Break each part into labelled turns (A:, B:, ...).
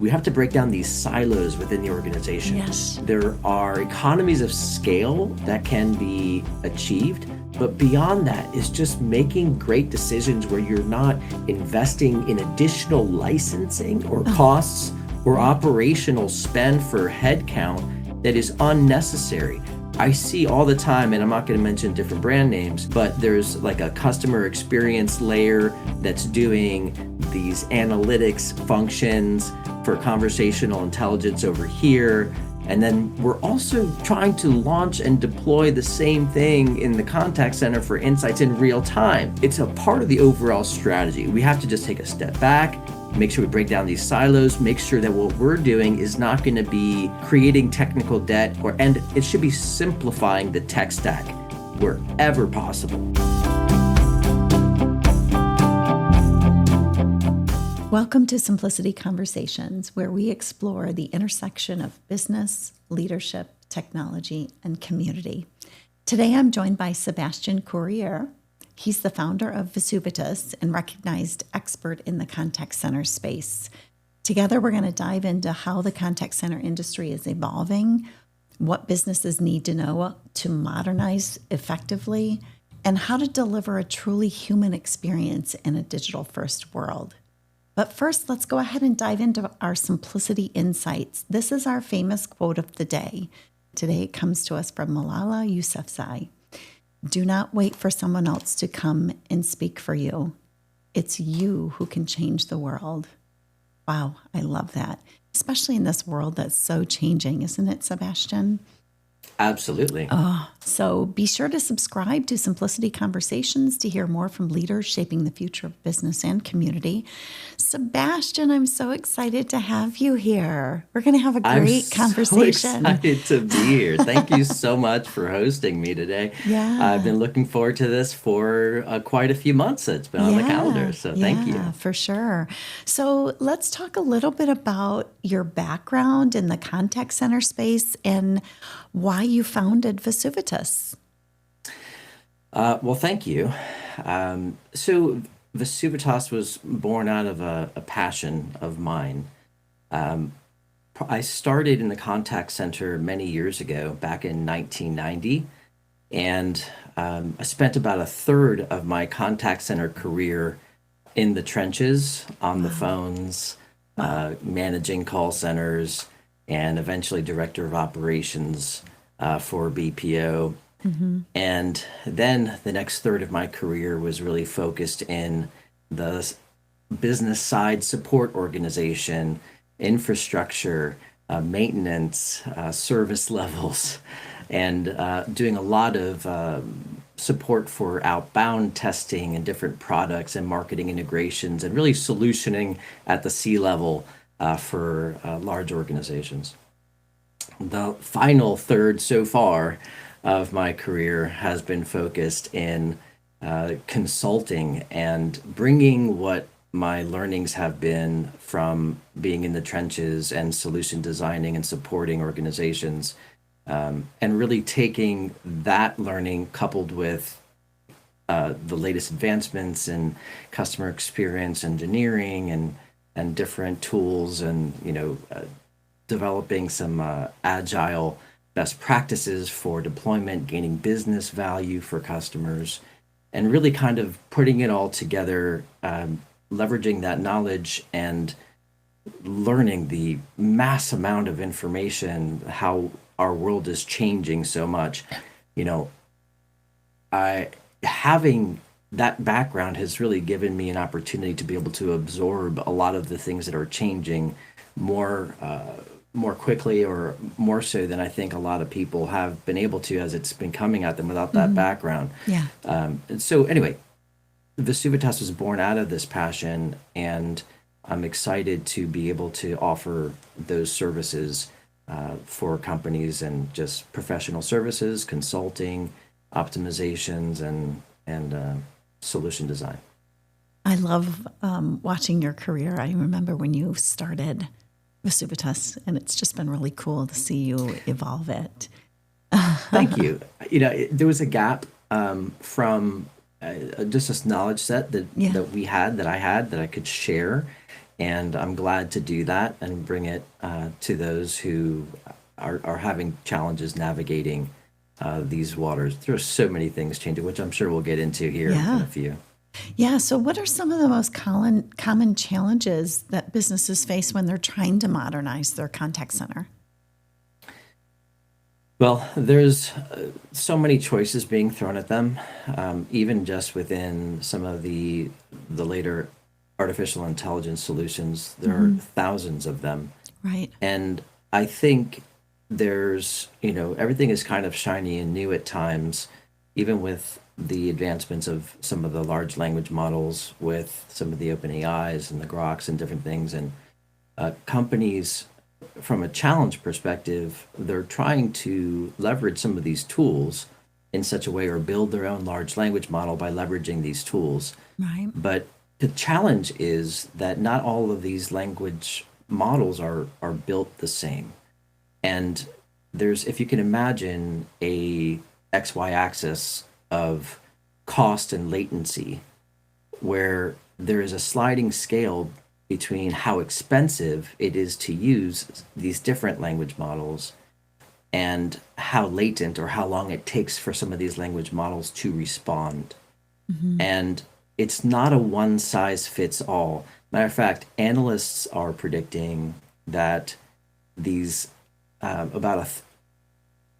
A: we have to break down these silos within the organization.
B: Yes.
A: There are economies of scale that can be achieved, but beyond that is just making great decisions where you're not investing in additional licensing or costs or operational spend for headcount that is unnecessary. I see all the time, and I'm not going to mention different brand names, but there's like a customer experience layer that's doing these analytics functions for conversational intelligence over here. And then we're also trying to launch and deploy the same thing in the contact center for insights in real time. It's a part of the overall strategy. We have to just take a step back, make sure we break down these silos, make sure that what we're doing is not going to be creating technical debt, and it should be simplifying the tech stack wherever possible.
B: Welcome to Symplicity Conversations, where we explore the intersection of business, leadership, technology, and community. Today, I'm joined by Sebastian Corriere. He's the founder of VesuvITas and recognized expert in the contact center space. Together, we're going to dive into how the contact center industry is evolving, what businesses need to know to modernize effectively, and how to deliver a truly human experience in a digital-first world. But first, let's go ahead and dive into our Symplicity Insights. This is our famous quote of the day. Today, it comes to us from Malala Yousafzai. Do not wait for someone else to come and speak for you. It's you who can change the world. Wow, I love that, especially in this world that's so changing, isn't it, Sebastian?
A: Absolutely.
B: So be sure to subscribe to Symplicity Conversations to hear more from leaders shaping the future of business and community. Sebastian, I'm so excited to have you here. We're going to have a great conversation.
A: I'm so excited to be here. Thank you so much for hosting me today.
B: Yeah.
A: I've been looking forward to this for quite a few months. It's been on the calendar, so thank you.
B: Yeah, for sure. So let's talk a little bit about your background in the contact center space and why you founded VesuvITas.
A: Well, thank you. So VesuvITas was born out of a passion of mine. I started in the contact center many years ago, back in 1990, and I spent about a third of my contact center career in the trenches, on the phones, managing call centers, and eventually director of operations for BPO. And then the next third of my career was really focused in the business side support organization, infrastructure, maintenance, service levels, and doing a lot of support for outbound testing and different products and marketing integrations, and really solutioning at the C-level for large organizations. The final third so far of my career has been focused in consulting and bringing what my learnings have been from being in the trenches and solution designing and supporting organizations, and really taking that learning coupled with the latest advancements in customer experience engineering and different tools, and developing some agile best practices for deployment, gaining business value for customers, and really kind of putting it all together, leveraging that knowledge and learning the mass amount of information, how our world is changing so much. Having that background has really given me an opportunity to be able to absorb a lot of the things that are changing more quickly, or more so than I think a lot of people have been able to, as it's been coming at them without that background.
B: Yeah.
A: And so anyway, VesuvITas was born out of this passion, and I'm excited to be able to offer those services for companies, and just professional services, consulting, optimizations, and solution design.
B: I love watching your career. I remember when you started VesuvITas, and it's just been really cool to see you evolve it.
A: Thank you. There was a gap from just this knowledge set that I had that I could share, And I'm glad to do that and bring it to those who are having challenges navigating these waters. There's so many things changing, which I'm sure we'll get into here in
B: Yeah.
A: a few.
B: Yeah. So, what are some of the most common challenges that businesses face when they're trying to modernize their contact center?
A: Well, there's so many choices being thrown at them, even just within some of the later artificial intelligence solutions. There are thousands of them,
B: Right.
A: and I think everything is kind of shiny and new at times, even with the advancements of some of the large language models, with some of the open AIs and the Groks and different things, and companies from a challenge perspective, they're trying to leverage some of these tools in such a way or build their own large language model by leveraging these tools.
B: Right.
A: But the challenge is that not all of these language models are built the same. And there's, if you can imagine a XY axis of cost and latency, where there is a sliding scale between how expensive it is to use these different language models and how latent or how long it takes for some of these language models to respond. And it's not a one size fits all. Matter of fact, analysts are predicting that these about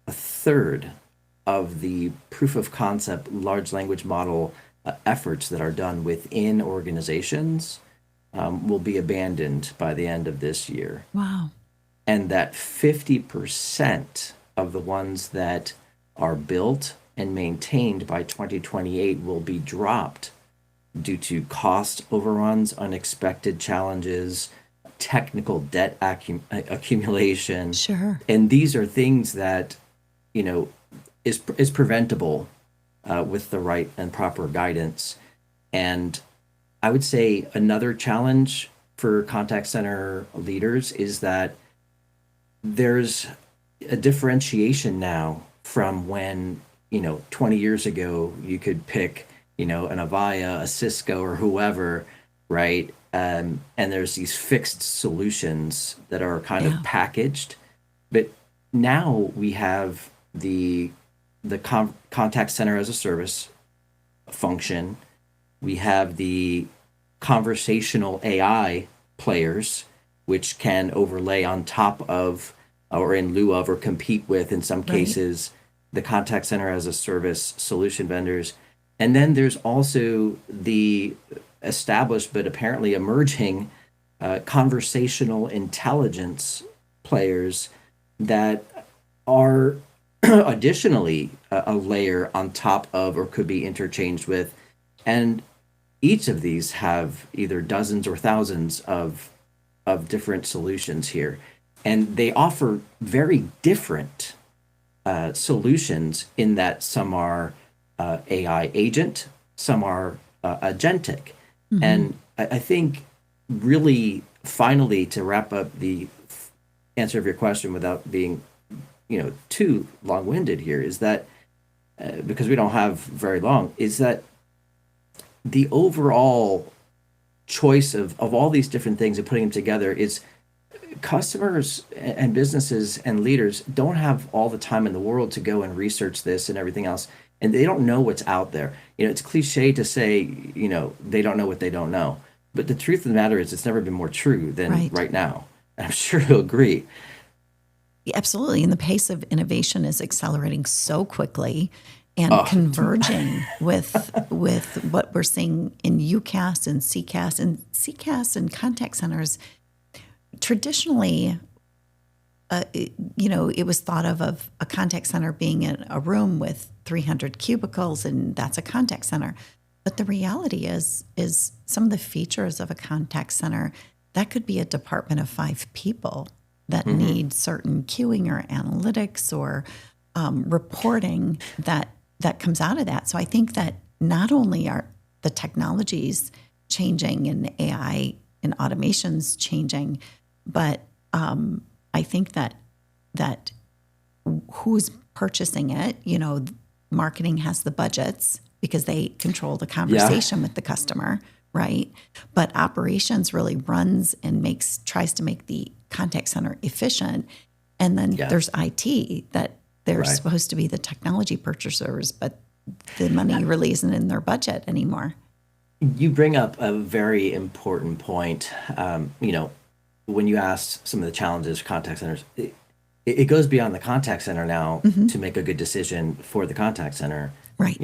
A: a third of the proof of concept large language model efforts that are done within organizations will be abandoned by the end of this year.
B: Wow.
A: And that 50% of the ones that are built and maintained by 2028 will be dropped due to cost overruns, unexpected challenges, technical debt accumulation.
B: Sure.
A: And these are things that, is preventable with the right and proper guidance. And I would say another challenge for contact center leaders is that there's a differentiation now from when, 20 years ago, you could pick, an Avaya, a Cisco, or whoever, right? And there's these fixed solutions that are kind
B: Yeah.
A: of packaged. But now we have the contact center as a service function. We have the conversational AI players, which can overlay on top of or in lieu of or compete with, in some
B: Right.
A: cases, the contact center as a service solution vendors. And then there's also the established but apparently emerging conversational intelligence players that are additionally a layer on top of or could be interchanged with. And each of these have either dozens or thousands of different solutions here. And they offer very different solutions in that some are AI agent, some are agentic. And I think really finally to wrap up the answer of your question without being too long-winded here is that because we don't have very long, is that the overall choice of all these different things and putting them together is customers and businesses and leaders don't have all the time in the world to go and research this and everything else, and they don't know what's out there. It's cliche to say they don't know what they don't know, but the truth of the matter is it's never been more true than
B: Right.
A: right now. I'm sure you'll agree.
B: Absolutely. And the pace of innovation is accelerating so quickly and
A: Oh,
B: converging with what we're seeing in UCAS and CCAS. And CCAS and contact centers, traditionally, it was thought of a contact center being in a room with 300 cubicles, and that's a contact center. But the reality is some of the features of a contact center, that could be a department of 5 people that need certain queuing or analytics or reporting that comes out of that. So I think that not only are the technologies changing and AI and automations changing, but I think that who's purchasing it, marketing has the budgets because they control the conversation with the customer, right? But operations really runs and tries to make the contact center efficient. And then
A: Yeah,
B: there's IT that they're
A: right.
B: supposed to be the technology purchasers, but the money really isn't in their budget anymore.
A: You bring up a very important point. When you ask some of the challenges for contact centers, it goes beyond the contact center now
B: Hmm.
A: to make a good decision for the contact center.
B: Right.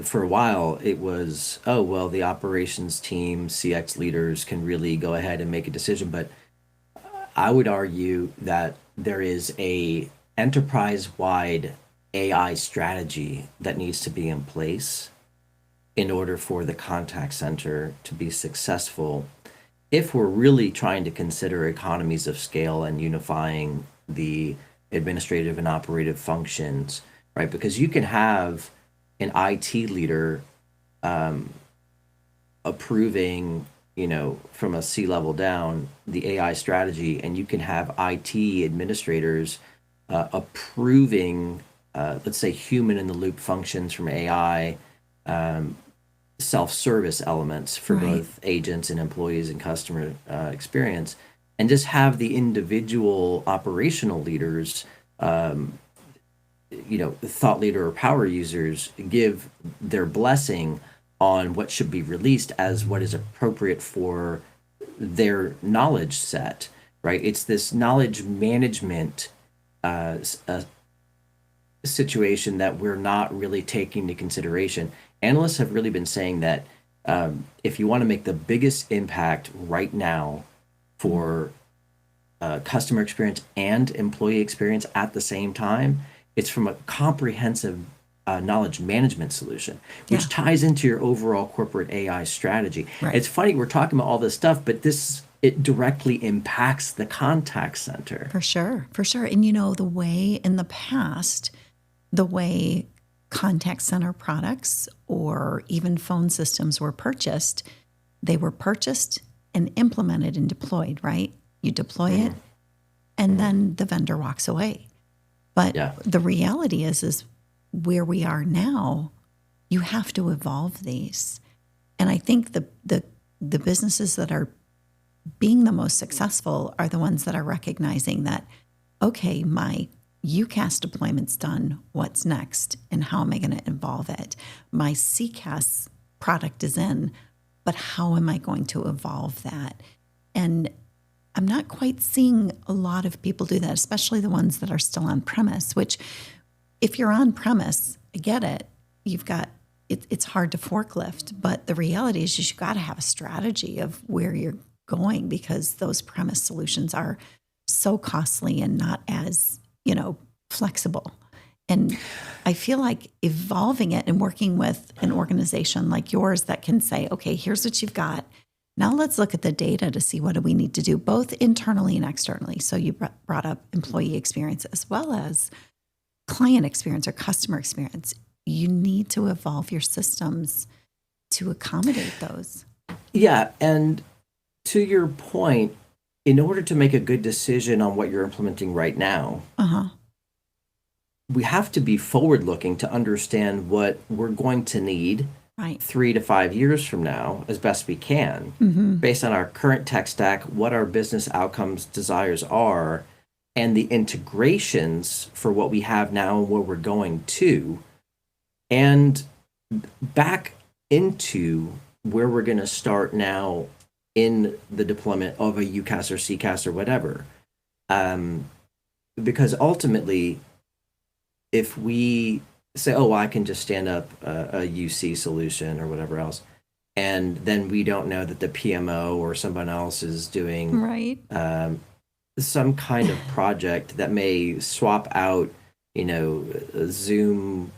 A: For a while it was, oh, well, the operations team, CX leaders can really go ahead and make a decision. But I would argue that there is a enterprise-wide AI strategy that needs to be in place in order for the contact center to be successful if we're really trying to consider economies of scale and unifying the administrative and operative functions, right? Because you can have an IT leader approving, from a C level down, the AI strategy, and you can have IT administrators approving, let's say, human in the loop functions from AI, self-service elements for
B: Right.
A: both agents and employees and customer experience, and just have the individual operational leaders, thought leader or power users, give their blessing on what should be released as what is appropriate for their knowledge set, right? It's this knowledge management situation that we're not really taking into consideration. Analysts have really been saying that if you want to make the biggest impact right now for customer experience and employee experience at the same time, it's from a comprehensive knowledge management solution,
B: Yeah.
A: which ties into your overall corporate AI strategy.
B: Right.
A: It's funny, we're talking about all this stuff, but it directly impacts the contact center.
B: For sure. For sure. And the way in the past, the way contact center products or even phone systems were purchased, they were purchased and implemented and deployed, right? You deploy it and then the vendor walks away. But
A: Yeah.
B: the reality is where we are now, you have to evolve these. And I think the businesses that are being the most successful are the ones that are recognizing that, okay, my UCAS deployment's done. What's next? And how am I going to evolve it? My CCAS product is in, but how am I going to evolve that? And I'm not quite seeing a lot of people do that, especially the ones that are still on premise, which if you're on premise, I get it. It's hard to forklift, but the reality is you've got to have a strategy of where you're going because those premise solutions are so costly and not as, flexible. And I feel like evolving it and working with an organization like yours that can say, okay, here's what you've got. Now let's look at the data to see what do we need to do, both internally and externally. So you brought up employee experience as well as client experience or customer experience. You need to evolve your systems to accommodate those.
A: Yeah. And to your point, in order to make a good decision on what you're implementing right now,
B: Uh-huh.
A: we have to be forward looking to understand what we're going to need
B: Right.
A: 3 to 5 years from now as best we can, based on our current tech stack, what our business outcomes desires are, and the integrations for what we have now and where we're going to, and back into where we're going to start now in the deployment of a UCAS or CCAS or whatever. Because ultimately, if we say, oh, I can just stand up a UC solution or whatever else, and then we don't know that the PMO or someone else is doing
B: Right.
A: some kind of project that may swap out, a Zoom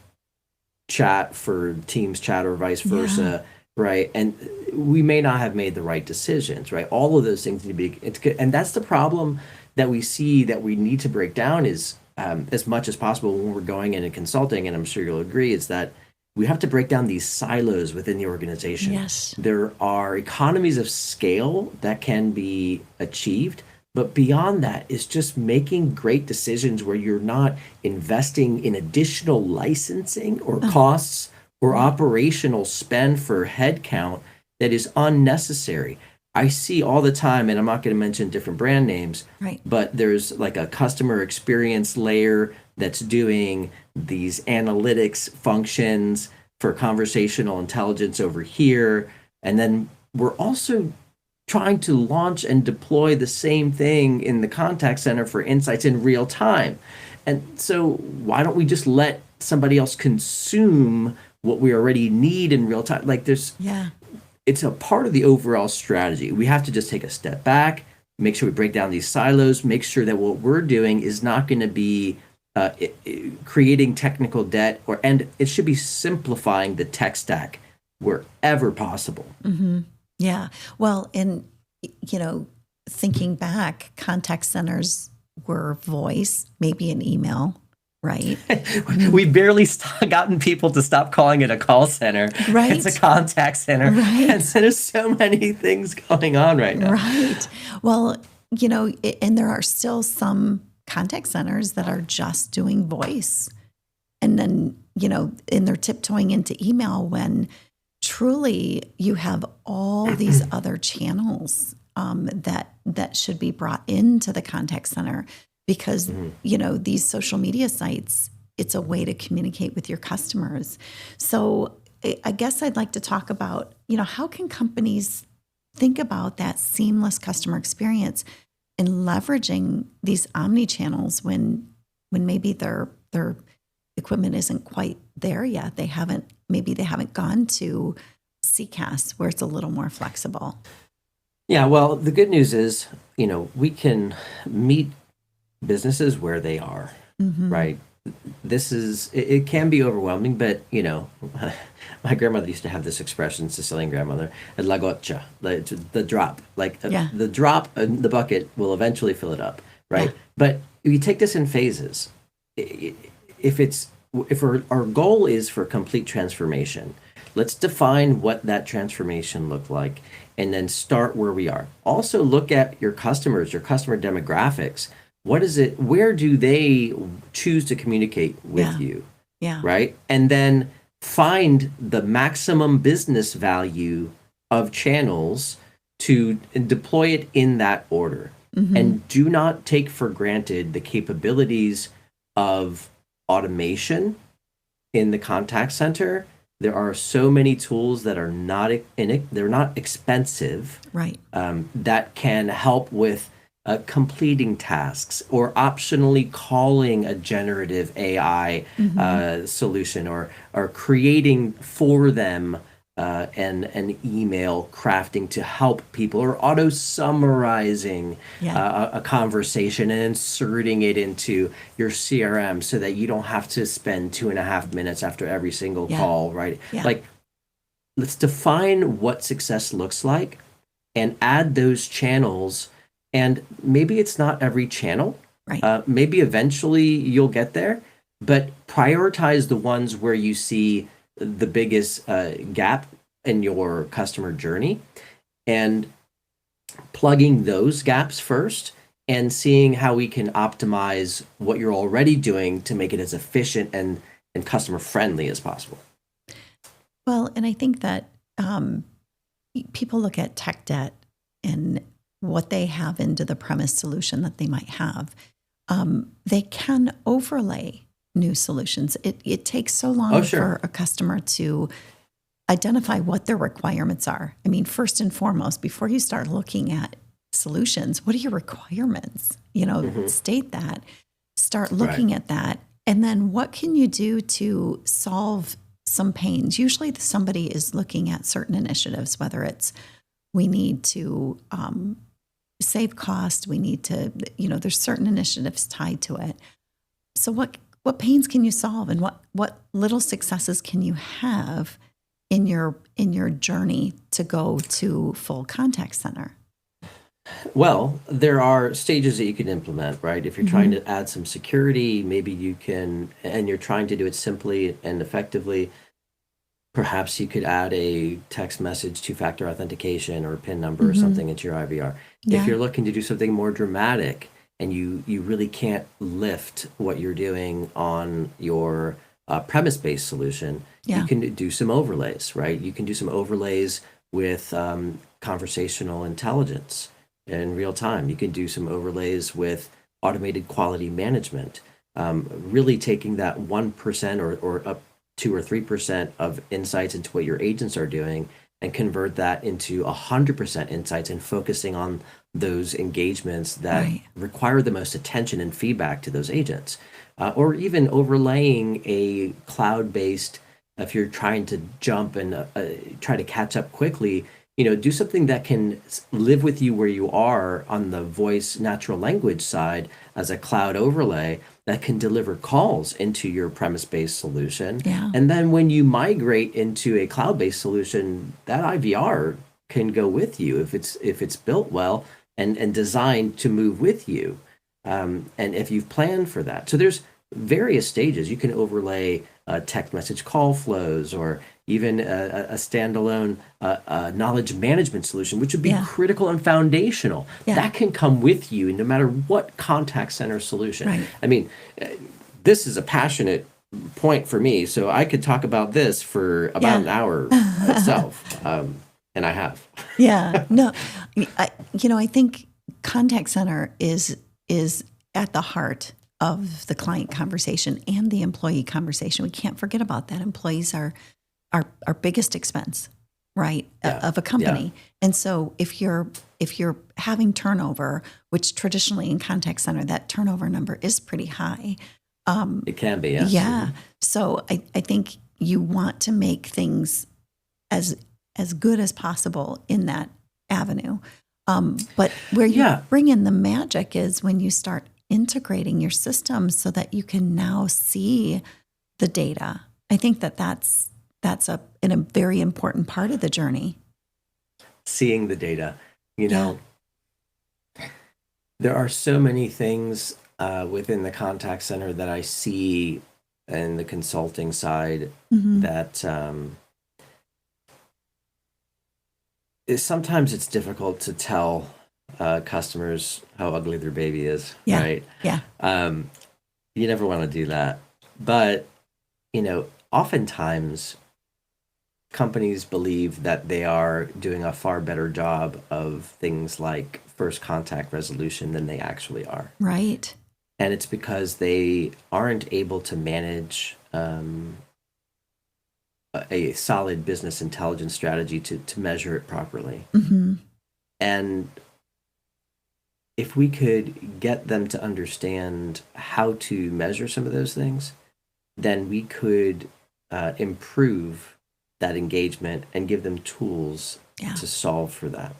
A: chat for Teams chat or vice versa, right? And we may not have made the right decisions, right? All of those things need to be, it's good. And that's the problem that we see that we need to break down is as much as possible when we're going in and consulting, and I'm sure you'll agree, is that we have to break down these silos within the organization.
B: Yes.
A: There are economies of scale that can be achieved, but beyond that is just making great decisions where you're not investing in additional licensing or costs or operational spend for headcount that is unnecessary. I see all the time, and I'm not going to mention different brand names,
B: Right.
A: but there's like a customer experience layer that's doing these analytics functions for conversational intelligence over here. And then we're also trying to launch and deploy the same thing in the contact center for insights in real time. And so, why don't we just let somebody else consume what we already need in real time? Like,
B: Yeah.
A: it's a part of the overall strategy. We have to just take a step back, make sure we break down these silos, make sure that what we're doing is not going to be creating technical debt, and it should be simplifying the tech stack wherever possible.
B: Yeah. Well, and, you know, thinking back, contact centers were voice, maybe an email, right?
A: We barely gotten people to stop calling it a call center.
B: Right.
A: It's a contact center.
B: Right.
A: And so there's so many things going on right now.
B: Right. Well, you know, and there are still some contact centers that are just doing voice. And then, you know, and they're tiptoeing into email when truly you have all these other channels that should be brought into the contact center because, you know, these social media sites, it's a way to communicate with your customers. So I guess I'd like to talk about, you know, how can companies think about that seamless customer experience and leveraging these omni-channels when maybe their equipment isn't quite there yet. Maybe they haven't gone to CCaaS where it's a little more flexible.
A: Yeah, well, the good news is, you know, we can meet businesses where they are, right? It can be overwhelming, but, you know, my grandmother used to have this expression, Sicilian grandmother, la goccia, the drop. Like the drop in the bucket will eventually fill it up, right?
B: Yeah.
A: But you take this in phases. If our goal is for complete transformation, let's define what that transformation look like and then start where we are. Also look at your customers, your customer demographics. What is it? Where do they choose to communicate with you?
B: Yeah.
A: Right? And then find the maximum business value of channels to deploy it in that order. And do not take for granted the capabilities of automation in the contact center. There are so many tools that are they're not expensive,
B: Right.
A: that can help with completing tasks or optionally calling a generative AI solution or creating for them an email crafting to help people or auto summarizing a conversation and inserting it into your CRM so that you don't have to spend 2.5 minutes after every single call, right?
B: Yeah.
A: Like, let's define what success looks like and add those channels. And maybe it's not every channel.
B: Right.
A: Maybe eventually you'll get there, but prioritize the ones where you see the biggest gap in your customer journey and plugging those gaps first and seeing how we can optimize what you're already doing to make it as efficient and customer friendly as possible.
B: Well, and I think that people look at tech debt and what they have into the premise solution that they might have. They can overlay new solutions. It takes so long for a customer to identify what their requirements are. I mean, first and foremost, before you start looking at solutions, what are your requirements? You know, state that, start looking at that. And then what can you do to solve some pains? Usually somebody is looking at certain initiatives, whether it's we need to save cost, we need to, you know, there's certain initiatives tied to it. So what pains can you solve and what little successes can you have in your journey to go to full contact center?
A: Well, there are stages that you can implement, right? If you're trying to add some security, maybe you can, and you're trying to do it simply and effectively, perhaps you could add a text message two-factor authentication or a PIN number or something into your IVR.
B: Yeah.
A: If you're looking to do something more dramatic and you really can't lift what you're doing on your premise-based solution, you can do some overlays, right? You can do some overlays with conversational intelligence in real time. You can do some overlays with automated quality management, really taking that 1% or up 2 or 3% of insights into what your agents are doing and convert that into 100% insights and focusing on those engagements that
B: Right.
A: require the most attention and feedback to those agents. Or even overlaying a cloud-based, if you're trying to jump and try to catch up quickly, do something that can live with you where you are on the voice natural language side as a cloud overlay that can deliver calls into your premise-based solution.
B: Yeah.
A: And then when you migrate into a cloud-based solution, that IVR can go with you if it's built well and designed to move with you. And if you've planned for that. So there's various stages. You can overlay text message call flows or even a standalone knowledge management solution, which would be
B: Yeah.
A: critical and foundational.
B: Yeah.
A: That can come with you no matter what contact center solution.
B: Right.
A: I mean, this is a passionate point for me, so I could talk about this for about
B: Yeah.
A: an hour itself, and I have.
B: Yeah. No, I think contact center is at the heart of the client conversation and the employee conversation. We can't forget about that. Employees are our biggest expense, right, of a company. And so if you're having turnover, which traditionally in contact center, that turnover number is pretty high.
A: It can be, yes.
B: Yeah. So I think you want to make things as good as possible in that avenue. But where you bring in the magic is when you start integrating your systems so that you can now see the data. I think that's a very important part of the journey.
A: Seeing the data, there are so many things within the contact center that I see in the consulting side that sometimes it's difficult to tell customers how ugly their baby is, right?
B: Yeah.
A: You never want to do that. But, oftentimes companies believe that they are doing a far better job of things like first contact resolution than they actually are.
B: Right.
A: And it's because they aren't able to manage a solid business intelligence strategy to measure it properly.
B: Mm-hmm.
A: And if we could get them to understand how to measure some of those things, then we could improve that engagement and give them tools to solve for that.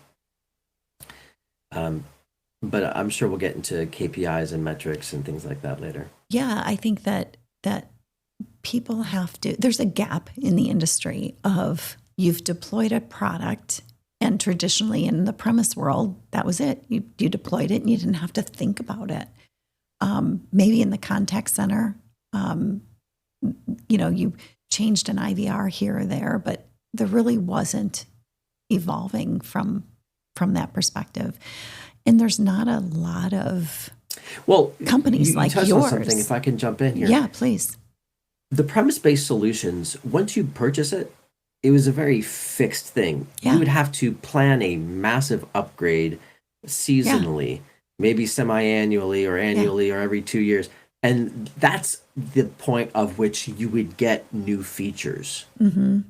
A: But I'm sure we'll get into KPIs and metrics and things like that later.
B: Yeah, I think that people have to, there's a gap in the industry of you've deployed a product, and traditionally in the premise world, that was it. You deployed it and you didn't have to think about it. Maybe in the contact center, you changed an IVR here or there, but there really wasn't evolving from that perspective. And there's not a lot of companies like
A: touched
B: yours.
A: On something, if I can jump in here.
B: Yeah, please.
A: The premise-based solutions, once you purchase it, it was a very fixed thing.
B: Yeah.
A: You would have to plan a massive upgrade seasonally, maybe semi-annually or annually or every 2 years. And that's the point of which you would get new features.
B: Mm-hmm.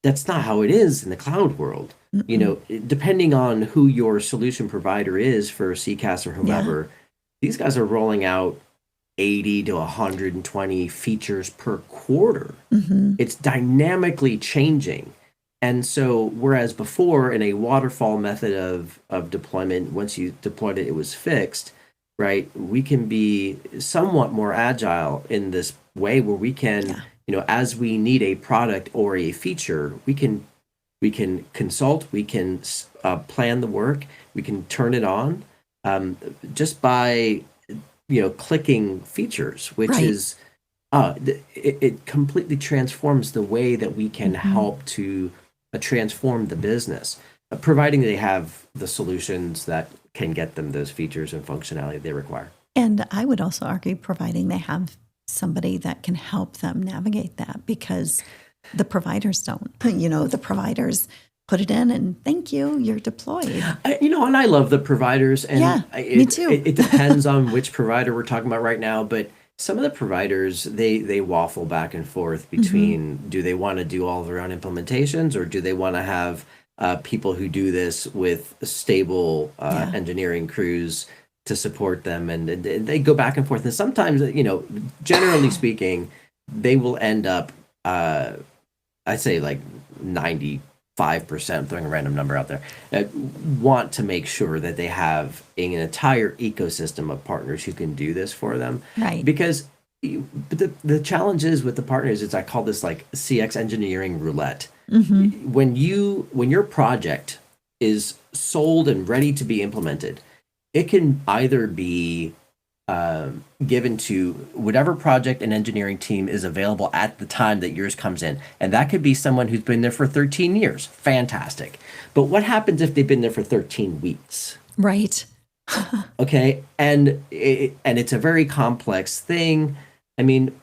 A: That's not how it is in the cloud world. Mm-mm. Depending on who your solution provider is for CCaaS or whoever, these guys are rolling out 80 to 120 features per quarter.
B: Mm-hmm.
A: It's dynamically changing. And so, whereas before in a waterfall method of deployment, once you deployed it, it was fixed, right? We can be somewhat more agile in this way where we can, as we need a product or a feature, we can consult, we can plan the work, we can turn it on just by clicking features, which is it completely transforms the way that we can help to transform the business, providing they have the solutions that can get them those features and functionality they require.
B: And I would also argue providing they have somebody that can help them navigate that, because the providers don't. The providers put it in and thank you, you're deployed.
A: And I love the providers, and
B: Yeah, me too.
A: it depends on which provider we're talking about right now. But some of the providers, they waffle back and forth between, do they want to do all their own implementations, or do they want to have people who do this with stable
B: Yeah.
A: engineering crews to support them, and they go back and forth. And sometimes, generally speaking, they will end up, I'd say like 95%, throwing a random number out there, want to make sure that they have an entire ecosystem of partners who can do this for them.
B: Right.
A: Because but the challenge is with the partners is, I call this like CX engineering roulette. When your project is sold and ready to be implemented, it can either be given to whatever project and engineering team is available at the time that yours comes in. And that could be someone who's been there for 13 years. Fantastic. But what happens if they've been there for 13 weeks?
B: Right.
A: Okay. And it's a very complex thing. I mean,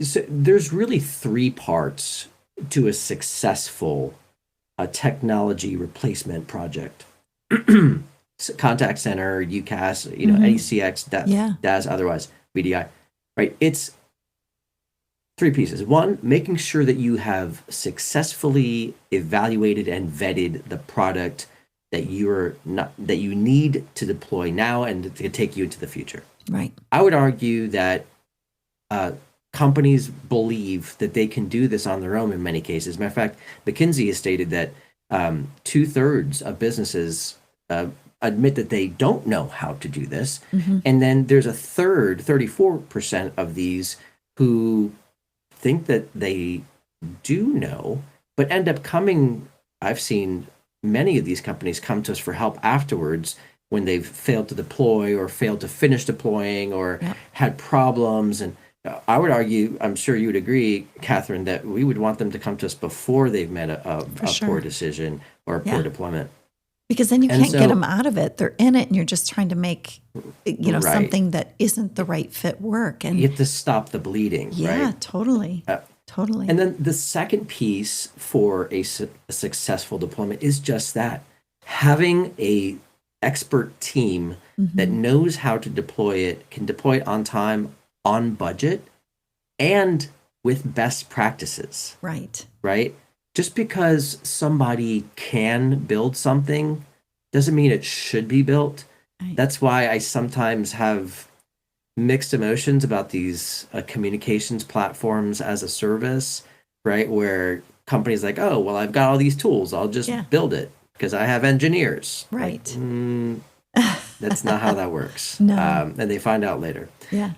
A: so there's really three parts to a successful technology replacement project. Contact center, UCAS, any CX,
B: Yeah.
A: DAS, otherwise, VDI, right? It's three pieces. One, making sure that you have successfully evaluated and vetted the product that you need to deploy now and to take you into the future.
B: Right.
A: I would argue that companies believe that they can do this on their own in many cases. Matter of fact, McKinsey has stated that 2/3 of businesses admit that they don't know how to do this. And then there's a third, 34% of these, who think that they do know, but end up coming. I've seen many of these companies come to us for help afterwards when they've failed to deploy or failed to finish deploying or had problems. And I would argue, I'm sure you would agree, Catherine, that we would want them to come to us before they've made a poor decision or a poor deployment.
B: Because then you can't get them out of it. They're in it, and you're just trying to make,
A: Right.
B: something that isn't the right fit work. And
A: You have to stop the bleeding,
B: yeah,
A: right?
B: totally. Totally.
A: And then the second piece for a successful deployment is just that: having a expert team that knows how to deploy it, can deploy it on time, on budget, and with best practices,
B: Right.
A: right? Just because somebody can build something doesn't mean it should be built.
B: Right.
A: That's why I sometimes have mixed emotions about these communications platforms as a service, right? Where companies like, oh, well, I've got all these tools, I'll just build it because I have engineers.
B: Right.
A: Like, that's not how that works.
B: No.
A: And they find out later.
B: Yeah.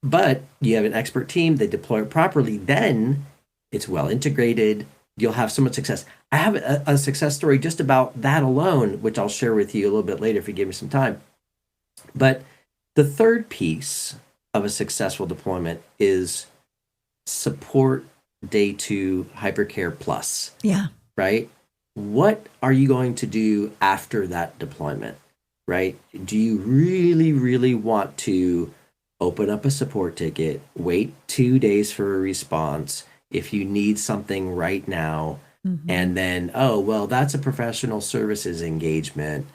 A: But you have an expert team, they deploy it properly, then it's well integrated. You'll have so much success. I have a success story just about that alone, which I'll share with you a little bit later if you give me some time. But the third piece of a successful deployment is support day 2 hypercare plus,
B: Yeah.
A: right? What are you going to do after that deployment, right? Do you really, really want to open up a support ticket, wait 2 days for a response if you need something right now, and then, oh, well, that's a professional services engagement.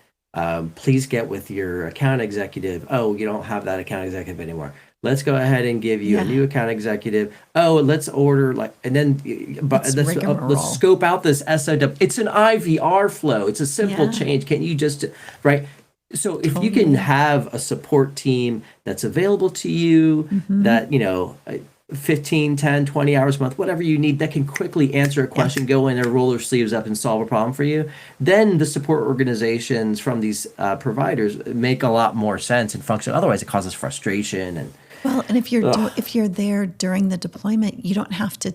A: Please get with your account executive. Oh, you don't have that account executive anymore. Let's go ahead and give you a new account executive. Oh, let's order and then let's scope out this SOW. It's an IVR flow. It's a simple change. Can't you just, right? So if you can have a support team that's available to you, that, 15, 10, 20 hours a month, whatever you need, that can quickly answer a question, go in there, roll their sleeves up and solve a problem for you, then the support organizations from these providers make a lot more sense and function. Otherwise, it causes frustration. And
B: if you're there during the deployment, you don't have to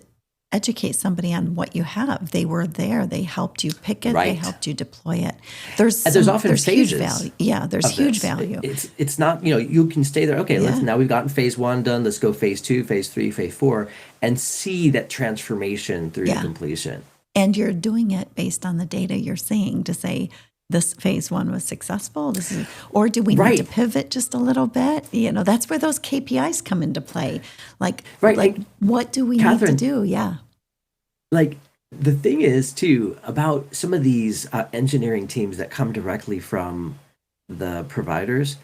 B: educate somebody on what you have. They were there. They helped you pick it. They helped you deploy it. There's
A: often phases.
B: Huge value. Yeah, there's huge value.
A: It's not, you can stay there. Okay, now we've gotten phase 1 done. Let's go phase 2, phase 3, phase 4, and see that transformation through to completion.
B: And you're doing it based on the data you're seeing to say, this phase 1 was successful. Or do we need to pivot just a little bit? That's where those KPIs come into play. Like what do we need to do? Yeah.
A: Like The thing is, too, about some of these engineering teams that come directly from the providers,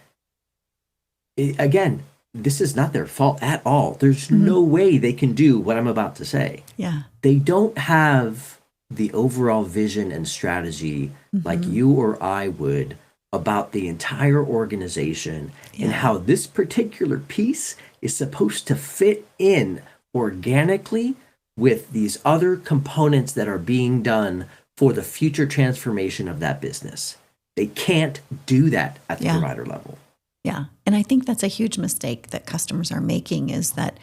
A: again, this is not their fault at all. There's
B: Mhm.
A: no way they can do what I'm about to say.
B: Yeah.
A: They don't have the overall vision and strategy like
B: Hmm.
A: you or I would about the entire organization and
B: Yeah.
A: how this particular piece is supposed to fit in organically with these other components that are being done for the future transformation of that business. They can't do that at the
B: Yeah.
A: provider level.
B: Yeah. And I think that's a huge mistake that customers are making is that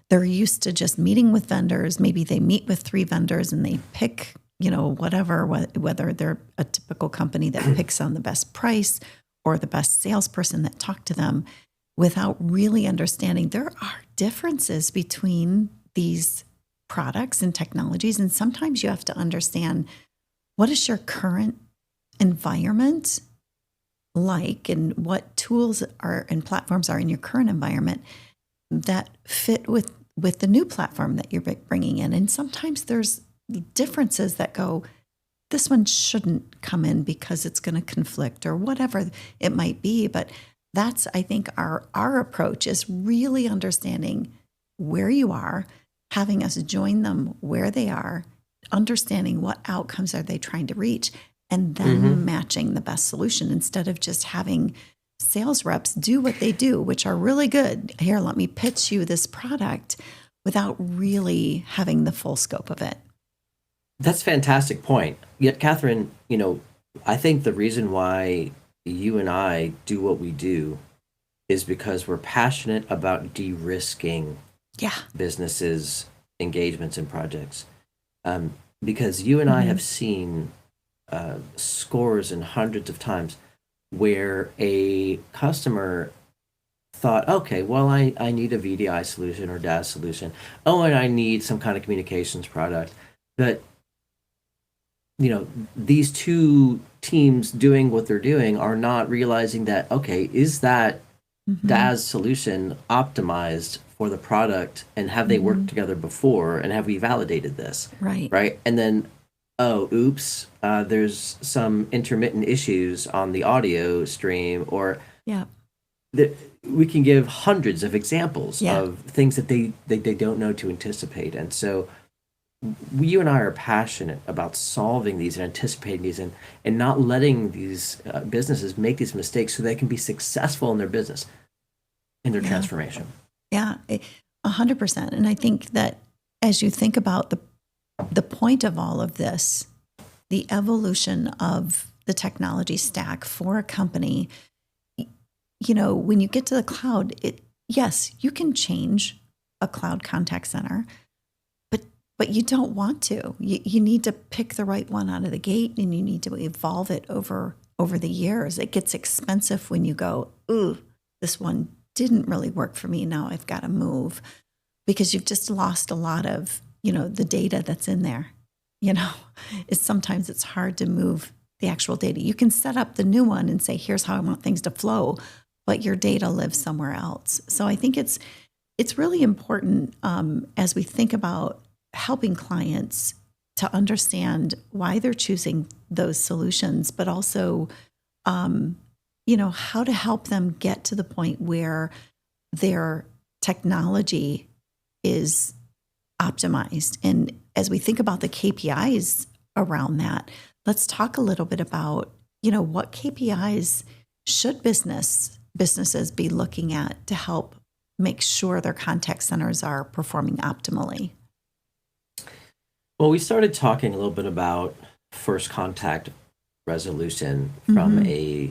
B: they're used to just meeting with vendors. Maybe they meet with 3 vendors and they pick, whatever, whether they're a typical company that picks on the best price or the best salesperson that talked to them without really understanding there are differences between these products and technologies. And sometimes you have to understand what is your current environment like and what tools are and platforms are in your current environment that fit with the new platform that you're bringing in. And sometimes there's differences that go, this one shouldn't come in because it's going to conflict or whatever it might be. But that's, I think, our approach is really understanding where you are, having us join them where they are, understanding what outcomes are they trying to reach, and then
A: Mm-hmm.
B: matching the best solution instead of just having sales reps do what they do, which are really good. Here, let me pitch you this product without really having the full scope of it.
A: That's a fantastic point. Yet, Catherine, I think the reason why you and I do what we do is because we're passionate about de-risking
B: Yeah.
A: businesses, engagements, and projects. Um, because you and I
B: Hmm.
A: have seen scores and hundreds of times where a customer thought, okay, well, I need a VDI solution or DAS solution. Oh, and I need some kind of communications product. But these two teams doing what they're doing are not realizing that, okay, is that
B: Hmm.
A: DAS solution optimized for the product, and have they worked
B: Hmm.
A: together before, and have we validated this,
B: Right.
A: right? And then, oh, oops, there's some intermittent issues on the audio stream, or
B: Yeah.
A: that we can give hundreds of examples
B: Yeah.
A: of things that they don't know to anticipate. And so you and I are passionate about solving these and anticipating these, and not letting these businesses make these mistakes so they can be successful in their business, in their
B: Yeah.
A: transformation.
B: Yeah. 100%. And I think that as you think about the point of all of this, the evolution of the technology stack for a company, when you get to the cloud, yes, you can change a cloud contact center, but you don't want to. You need to pick the right one out of the gate, and you need to evolve it over the years. It gets expensive when you go, ooh, this one didn't really work for me. Now I've got to move because you've just lost a lot of the data that's in there. You know, it's hard to move the actual data. You can set up the new one and say, here's how I want things to flow, but your data lives somewhere else. So I think it's really important as we think about helping clients to understand why they're choosing those solutions, but also, how to help them get to the point where their technology is optimized. And as we think about the KPIs around that, let's talk a little bit about, what KPIs should businesses be looking at to help make sure their contact centers are performing optimally.
A: Well, we started talking a little bit about first contact resolution from
B: Hmm.
A: a,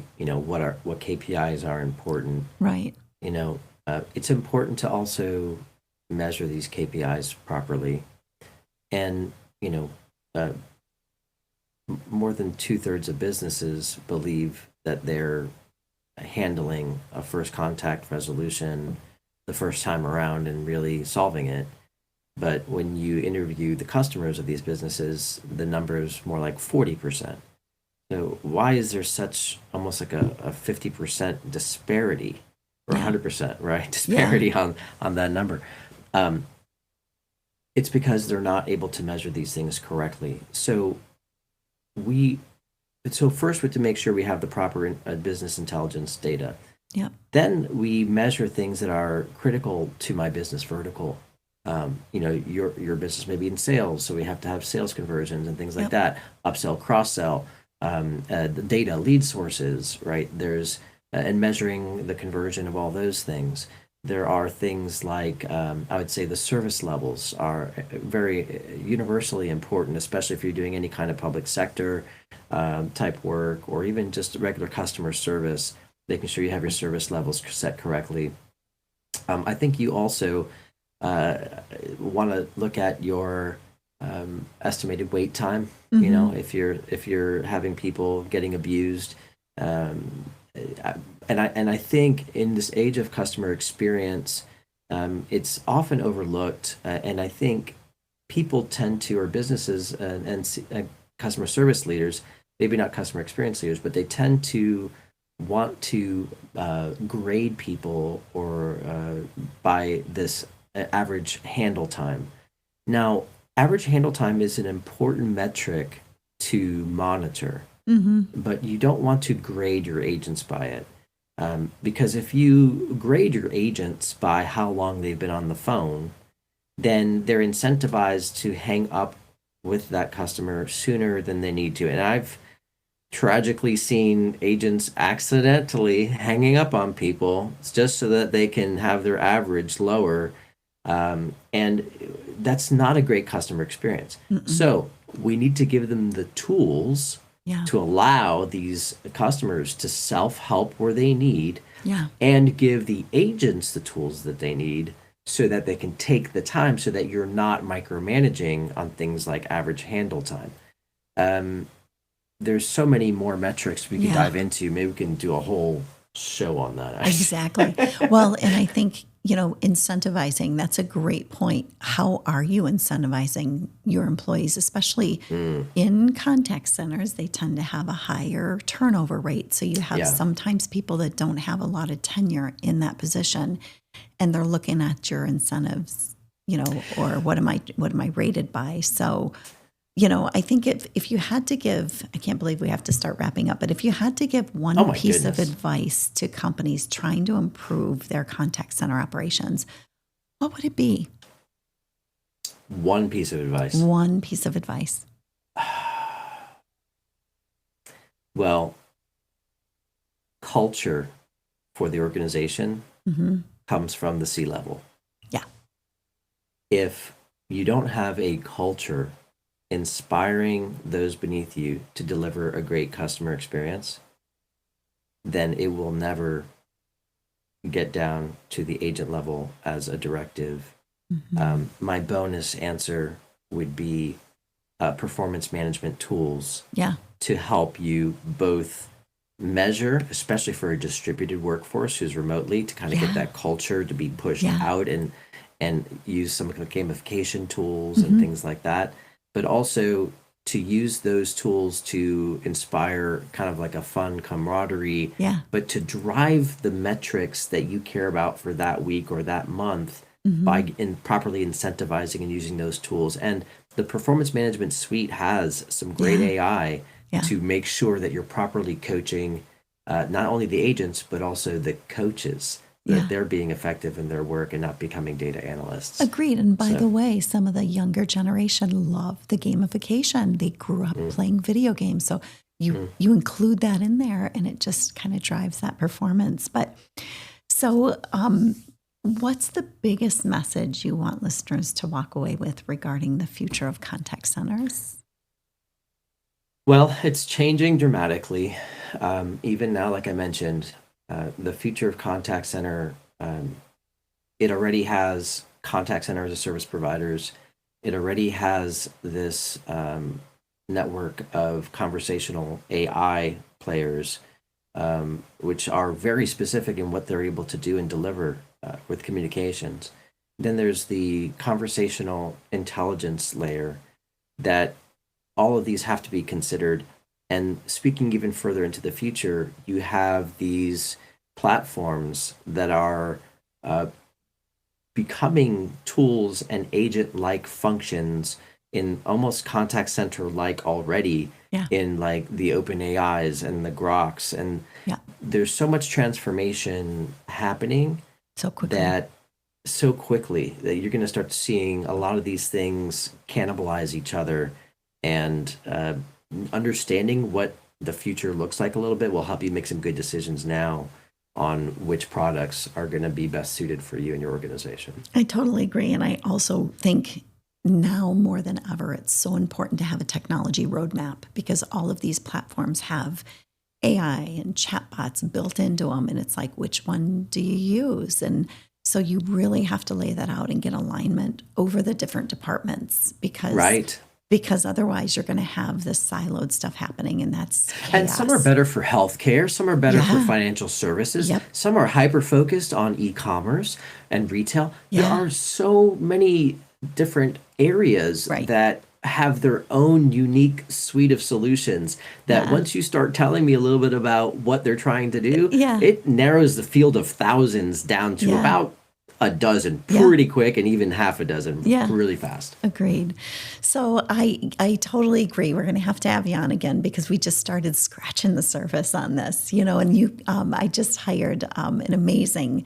A: what KPIs are important.
B: Right.
A: It's important to also measure these KPIs properly. And, uh, more than two-thirds of businesses believe that they're handling a first contact resolution the first time around and really solving it. But when you interview the customers of these businesses, the number is more like 40%. So why is there such almost like a 50% disparity, or
B: Yeah.
A: 100%, right?
B: Yeah.
A: Disparity on that number. Um, It's because they're not able to measure these things correctly. We so first we have to make sure we have the proper business intelligence data.
B: Yeah.
A: Then we measure things that are critical to my business vertical. Your business may be in sales, so we have to have sales conversions and things like
B: Yep.
A: that. Upsell, cross sell, the data, lead sources, right? And measuring the conversion of all those things. There are things like I would say the service levels are very universally important, especially if you're doing any kind of public sector type work or even just regular customer service, making sure you have your service levels set correctly. I think you also uh, want to look at your estimated wait time.
B: Mm-hmm.
A: If you're having people getting abused, um, and I think in this age of customer experience, it's often overlooked, and I think people tend to, or businesses and customer service leaders, maybe not customer experience leaders, but they tend to want to grade people or by this average handle time. Now, average handle time is an important metric to monitor,
B: Mm-hmm.
A: but you don't want to grade your agents by it. Because if you grade your agents by how long they've been on the phone, then they're incentivized to hang up with that customer sooner than they need to. And I've tragically seen agents accidentally hanging up on people just so that they can have their average lower. And that's not a great customer experience.
B: Mm-mm.
A: So we need to give them the tools
B: Yeah.
A: to allow these customers to self help where they need
B: Yeah.
A: and give the agents the tools that they need so that they can take the time so that you're not micromanaging on things like average handle time. Um, there's so many more metrics we can
B: Yeah.
A: dive into. Maybe we can do a whole show on that.
B: Exactly. Well, and I think, incentivizing, that's a great point. How are you incentivizing your employees, especially
A: Mm,
B: in contact centers? They tend to have a higher turnover rate. So you have
A: yeah.
B: sometimes people that don't have a lot of tenure in that position, and they're looking at your incentives, or what am I rated by? So, I think if you had to give, I can't believe we have to start wrapping up, but if you had to give
A: Oh
B: one
A: my
B: piece of
A: goodness.
B: advice to companies trying to improve their contact center operations, what would it be?
A: One piece of advice.
B: One piece of advice.
A: Well, culture for the organization
B: Hmm.
A: comes from the C level.
B: Yeah.
A: If you don't have a culture inspiring those beneath you to deliver a great customer experience, then it will never get down to the agent level as a directive.
B: Hmm.
A: My bonus answer would be performance management tools
B: Yeah.
A: to help you both measure, especially for a distributed workforce who's remotely, to kind of get
B: Yeah.
A: that culture to be pushed
B: Yeah.
A: out and use some of the gamification tools and
B: Hmm.
A: things like that, but also to use those tools to inspire kind of like a fun camaraderie,
B: Yeah.
A: but to drive the metrics that you care about for that week or that month
B: Hmm.
A: by properly incentivizing and using those tools. And the performance management suite has some great
B: Yeah.
A: AI
B: Yeah.
A: to make sure that you're properly coaching not only the agents but also the coaches, that
B: Yeah.
A: they're being effective in their work and not becoming data analysts.
B: Agreed. And by
A: So,
B: the way, some of the younger generation love the gamification. They grew up
A: mm,
B: playing video games. So you
A: mm.
B: you include that in there and it just kind of drives that performance. But so what's the biggest message you want listeners to walk away with regarding the future of contact centers?
A: Well, it's changing dramatically. Even now, like I mentioned, the future of contact center, it already has contact center as a service providers. It already has this network of conversational AI players, which are very specific in what they're able to do and deliver with communications. Then there's the conversational intelligence layer that all of these have to be considered. And speaking even further into the future, you have these platforms that are uh, becoming tools and agent-like functions in almost contact center-like already
B: Yeah.
A: in like the open AIs and the Groks. And
B: Yeah.
A: there's so much transformation happening
B: So quickly.
A: that so quickly that you're going to start seeing a lot of these things cannibalize each other, and understanding what the future looks like a little bit will help you make some good decisions now on which products are going to be best suited for you and your organization.
B: I totally agree. And I also think now more than ever, it's so important to have a technology roadmap, because all of these platforms have AI and chatbots built into them. And it's like, which one do you use? And so you really have to lay that out and get alignment over the different departments, because otherwise you're going to have this siloed stuff happening, and that's chaos.
A: And some are better for healthcare, some are better for
B: Yeah.
A: financial services,
B: Yep.
A: some are hyper focused on e-commerce and retail. There
B: Yeah.
A: are so many different areas
B: Right.
A: that have their own unique suite of solutions that
B: Yeah.
A: once you start telling me a little bit about what they're trying to do,
B: Yeah.
A: it narrows the field of thousands down to
B: Yeah.
A: about a dozen
B: Yeah.
A: pretty quick, and even half a dozen
B: Yeah.
A: really fast.
B: Agreed. So I totally agree. We're going to have you on again, because we just started scratching the surface on this, and I just hired an amazing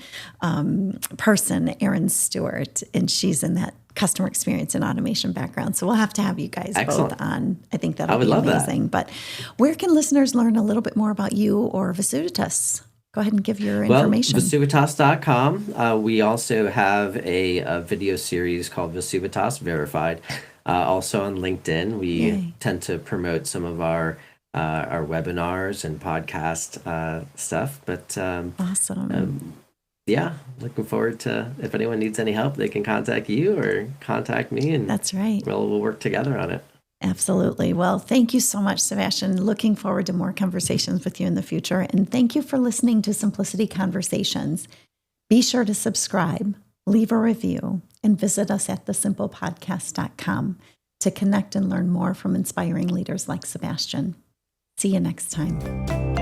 B: person, Erin Stewart, and she's in that customer experience and automation background. So we'll have to have you guys
A: Excellent.
B: both on. I think
A: I
B: that'll
A: would
B: be
A: love that.
B: amazing. But where can listeners learn a little bit more about you or VesuvITas? Go ahead and give your information.
A: VesuvITas.com. We also have a video series called VesuvITas Verified. Also on LinkedIn, we
B: Yay.
A: tend to promote some of our webinars and podcast stuff. But
B: Awesome.
A: yeah, looking forward to, if anyone needs any help, they can contact you or contact me, and
B: That's right.
A: we'll work together on it.
B: Absolutely. Well, thank you so much, Sebastian. Looking forward to more conversations with you in the future. And thank you for listening to Symplicity Conversations. Be sure to subscribe, leave a review, and visit us at thesimplepodcast.com to connect and learn more from inspiring leaders like Sebastian. See you next time.